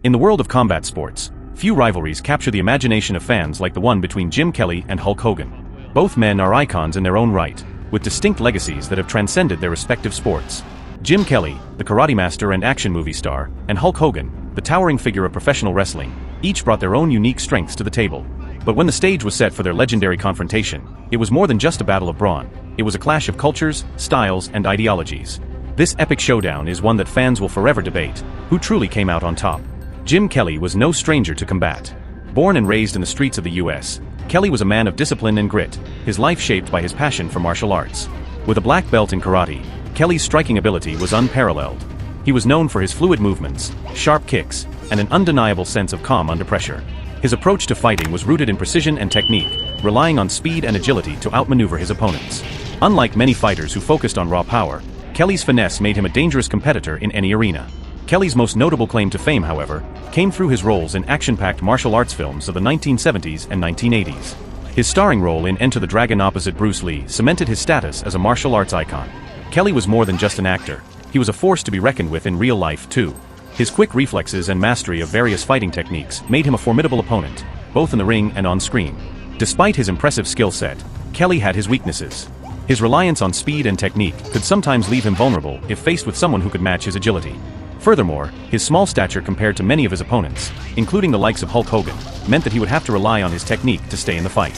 In the world of combat sports, few rivalries capture the imagination of fans like the one between Jim Kelly and Hulk Hogan. Both men are icons in their own right, with distinct legacies that have transcended their respective sports. Jim Kelly, the karate master and action movie star, and Hulk Hogan, the towering figure of professional wrestling, each brought their own unique strengths to the table. But when the stage was set for their legendary confrontation, it was more than just a battle of brawn. It was a clash of cultures, styles, and ideologies. This epic showdown is one that fans will forever debate: who truly came out on top. Jim Kelly was no stranger to combat. Born and raised in the streets of the US, Kelly was a man of discipline and grit, his life shaped by his passion for martial arts. With a black belt in karate, Kelly's striking ability was unparalleled. He was known for his fluid movements, sharp kicks, and an undeniable sense of calm under pressure. His approach to fighting was rooted in precision and technique, relying on speed and agility to outmaneuver his opponents. Unlike many fighters who focused on raw power, Kelly's finesse made him a dangerous competitor in any arena. Kelly's most notable claim to fame, however, came through his roles in action-packed martial arts films of the 1970s and 1980s. His starring role in Enter the Dragon opposite Bruce Lee cemented his status as a martial arts icon. Kelly was more than just an actor. He was a force to be reckoned with in real life, too. His quick reflexes and mastery of various fighting techniques made him a formidable opponent, both in the ring and on screen. Despite his impressive skill set, Kelly had his weaknesses. His reliance on speed and technique could sometimes leave him vulnerable if faced with someone who could match his agility. Furthermore, his small stature compared to many of his opponents, including the likes of Hulk Hogan, meant that he would have to rely on his technique to stay in the fight.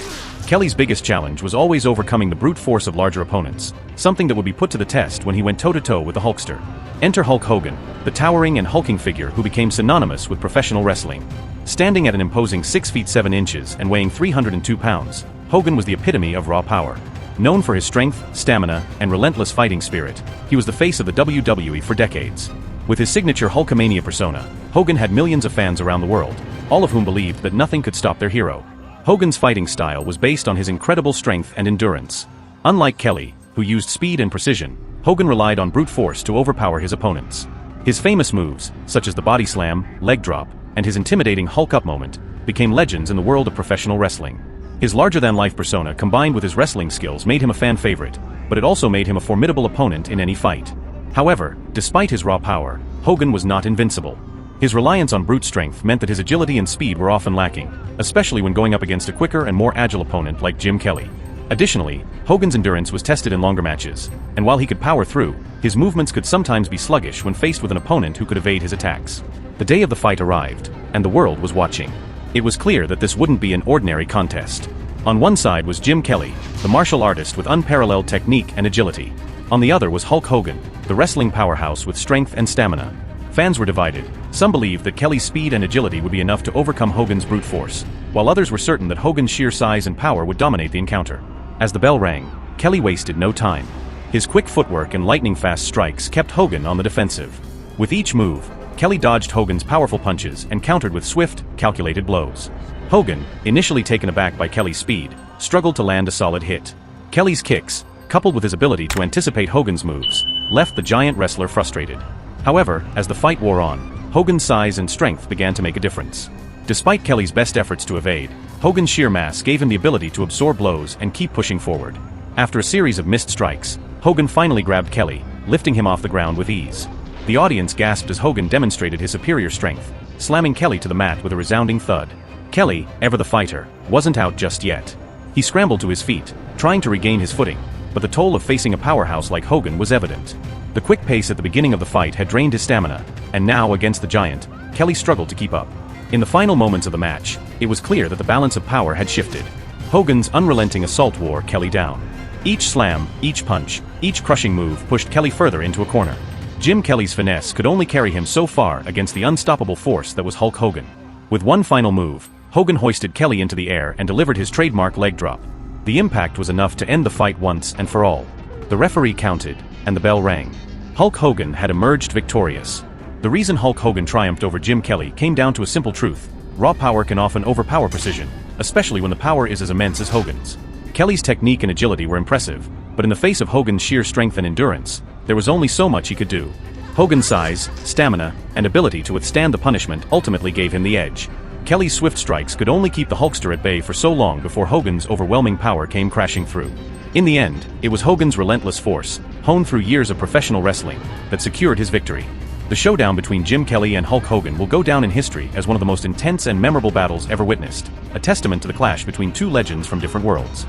Kelly's biggest challenge was always overcoming the brute force of larger opponents, something that would be put to the test when he went toe-to-toe with the Hulkster. Enter Hulk Hogan, the towering and hulking figure who became synonymous with professional wrestling. Standing at an imposing 6 feet 7 inches and weighing 302 pounds, Hogan was the epitome of raw power. Known for his strength, stamina, and relentless fighting spirit, he was the face of the WWE for decades. With his signature Hulkamania persona, Hogan had millions of fans around the world, all of whom believed that nothing could stop their hero. Hogan's fighting style was based on his incredible strength and endurance. Unlike Kelly, who used speed and precision, Hogan relied on brute force to overpower his opponents. His famous moves, such as the body slam, leg drop, and his intimidating Hulk up moment, became legends in the world of professional wrestling. His larger-than-life persona combined with his wrestling skills made him a fan favorite, but it also made him a formidable opponent in any fight. However, despite his raw power, Hogan was not invincible. His reliance on brute strength meant that his agility and speed were often lacking, especially when going up against a quicker and more agile opponent like Jim Kelly. Additionally, Hogan's endurance was tested in longer matches, and while he could power through, his movements could sometimes be sluggish when faced with an opponent who could evade his attacks. The day of the fight arrived, and the world was watching. It was clear that this wouldn't be an ordinary contest. On one side was Jim Kelly, the martial artist with unparalleled technique and agility. On the other was Hulk Hogan, the wrestling powerhouse with strength and stamina. Fans were divided. Some believed that Kelly's speed and agility would be enough to overcome Hogan's brute force, while others were certain that Hogan's sheer size and power would dominate the encounter. As the bell rang, Kelly wasted no time. His quick footwork and lightning-fast strikes kept Hogan on the defensive. With each move, Kelly dodged Hogan's powerful punches and countered with swift, calculated blows. Hogan, initially taken aback by Kelly's speed, struggled to land a solid hit. Kelly's kicks, coupled with his ability to anticipate Hogan's moves, left the giant wrestler frustrated. However, as the fight wore on, Hogan's size and strength began to make a difference. Despite Kelly's best efforts to evade, Hogan's sheer mass gave him the ability to absorb blows and keep pushing forward. After a series of missed strikes, Hogan finally grabbed Kelly, lifting him off the ground with ease. The audience gasped as Hogan demonstrated his superior strength, slamming Kelly to the mat with a resounding thud. Kelly, ever the fighter, wasn't out just yet. He scrambled to his feet, trying to regain his footing, but the toll of facing a powerhouse like Hogan was evident. The quick pace at the beginning of the fight had drained his stamina, and now against the giant, Kelly struggled to keep up. In the final moments of the match, it was clear that the balance of power had shifted. Hogan's unrelenting assault wore Kelly down. Each slam, each punch, each crushing move pushed Kelly further into a corner. Jim Kelly's finesse could only carry him so far against the unstoppable force that was Hulk Hogan. With one final move, Hogan hoisted Kelly into the air and delivered his trademark leg drop. The impact was enough to end the fight once and for all. The referee counted, and the bell rang. Hulk Hogan had emerged victorious. The reason Hulk Hogan triumphed over Jim Kelly came down to a simple truth: raw power can often overpower precision, especially when the power is as immense as Hogan's. Kelly's technique and agility were impressive, but in the face of Hogan's sheer strength and endurance, there was only so much he could do. Hogan's size, stamina, and ability to withstand the punishment ultimately gave him the edge. Kelly's swift strikes could only keep the Hulkster at bay for so long before Hogan's overwhelming power came crashing through. In the end, it was Hogan's relentless force, honed through years of professional wrestling, that secured his victory. The showdown between Jim Kelly and Hulk Hogan will go down in history as one of the most intense and memorable battles ever witnessed, a testament to the clash between two legends from different worlds.